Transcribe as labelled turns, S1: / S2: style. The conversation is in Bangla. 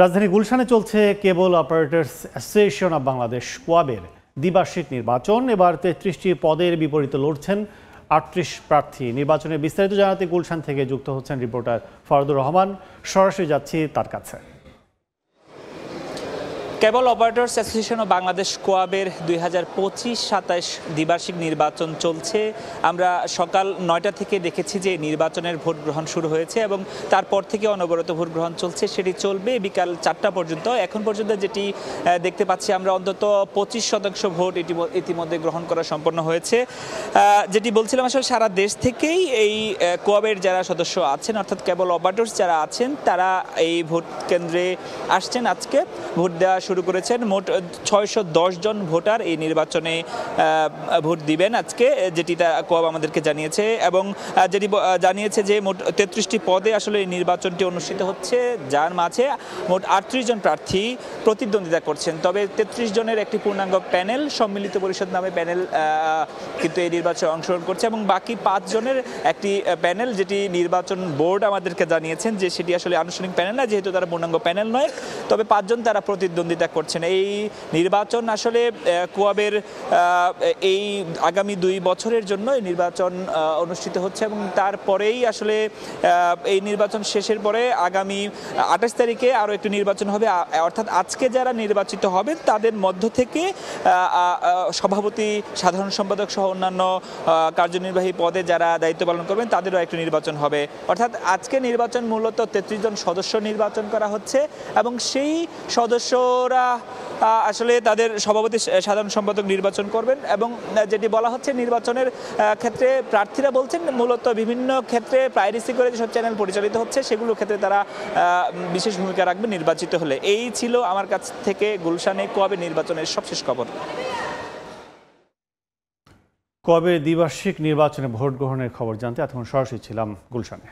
S1: রাজধানী গুলশানে চলছে কেবল অপারেটরস অ্যাসোসিয়েশন অব বাংলাদেশ কোয়াবের দ্বিবার্ষিক নির্বাচন। এবার ৩৩টি পদের বিপরীতে লড়ছেন ৩৮ প্রার্থী। নির্বাচনের বিস্তারিত জানাতে গুলশান থেকে যুক্ত হচ্ছেন রিপোর্টার ফরদুর রহমান। সরাসরি যাচ্ছি তার কাছে।
S2: কেবল অপারেটরস অ্যাসোসিয়েশন অব বাংলাদেশ কোয়াবের ২০২৫-২৭ দ্বিবার্ষিক নির্বাচন চলছে। আমরা সকাল ৯টা থেকে দেখেছি যে নির্বাচনের ভোট গ্রহণ শুরু হয়েছে এবং তারপর থেকে অনবরত ভোট গ্রহণ চলছে। সেটি চলবে বিকাল ৪টা পর্যন্ত। এখন পর্যন্ত যেটি দেখতে পাচ্ছি আমরা, অন্তত ২৫% ভোট ইতিমধ্যে গ্রহণ করা সম্পন্ন হয়েছে। যেটি বলছিলাম, আসলে সারা দেশ থেকেই এই কোয়াবের যারা সদস্য আছেন, অর্থাৎ কেবল অপারেটরস যারা আছেন, তারা এই ভোট কেন্দ্রে আসছেন। আজকে ভোট দেওয়া শুরু করেছেন। মোট ৬১০ জন ভোটার এই নির্বাচনে ভোট দিবেন আজকে, যেটি কোয়াব আমাদেরকে জানিয়েছে। এবং যেটি জানিয়েছে যে মোট ৩৩টি পদে আসলে এই নির্বাচনটি অনুষ্ঠিত হচ্ছে, যার মাঝে মোট ৩৮ জন প্রার্থী প্রতিদ্বন্দ্বিতা করছেন। তবে ৩৩ জনের একটি পূর্ণাঙ্গ প্যানেল, সম্মিলিত পরিষদ নামে প্যানেল কিন্তু এই নির্বাচনে অংশগ্রহণ করছে এবং বাকি ৫ জনের একটি প্যানেল, যেটি নির্বাচন বোর্ড আমাদেরকে জানিয়েছেন যে সেটি আসলে আনুষ্ঠানিক প্যানেল না, যেহেতু তারা পূর্ণাঙ্গ প্যানেল নয়। তবে ৫ জন তারা প্রতিদ্বন্দ্বিতা করছেন। এই নির্বাচন আসলে কোয়াবের এই আগামী ২ বছরের জন্য এই নির্বাচন অনুষ্ঠিত হচ্ছে এবং তারপরেই আসলে এই নির্বাচন শেষের পরে আগামী ২৮ তারিখে আরও একটি নির্বাচন হবে। অর্থাৎ আজকে যারা নির্বাচিত হবেন তাদের মধ্য থেকে সভাপতি, সাধারণ সম্পাদক সহ অন্যান্য কার্যনির্বাহী পদে যারা দায়িত্ব পালন করবেন তাদেরও একটি নির্বাচন হবে। অর্থাৎ আজকে নির্বাচন মূলত ৩৩ জন সদস্য নির্বাচন করা হচ্ছে এবং সেই সদস্যরা আসলে তাদের সভাপতি, সাধারণ সম্পাদক নির্বাচন করবেন। এবং যেটি বলা হচ্ছে, নির্বাচনের ক্ষেত্রে প্রার্থীরা বলছেন মূলত বিভিন্ন ক্ষেত্রে প্রাইরেসি করে যেসব চ্যানেল পরিচালিত হচ্ছে সেগুলোর ক্ষেত্রে তারা বিশেষ ভূমিকা রাখবে নির্বাচিত হলে। এই ছিল আমার কাছ থেকে গুলশানে কোয়াবের নির্বাচনের সবশেষ খবর।
S1: কোয়াবের দ্বিবার্ষিক নির্বাচনে ভোট গ্রহণের খবর জানতে এতক্ষণ সরাসরি ছিলাম গুলশানে।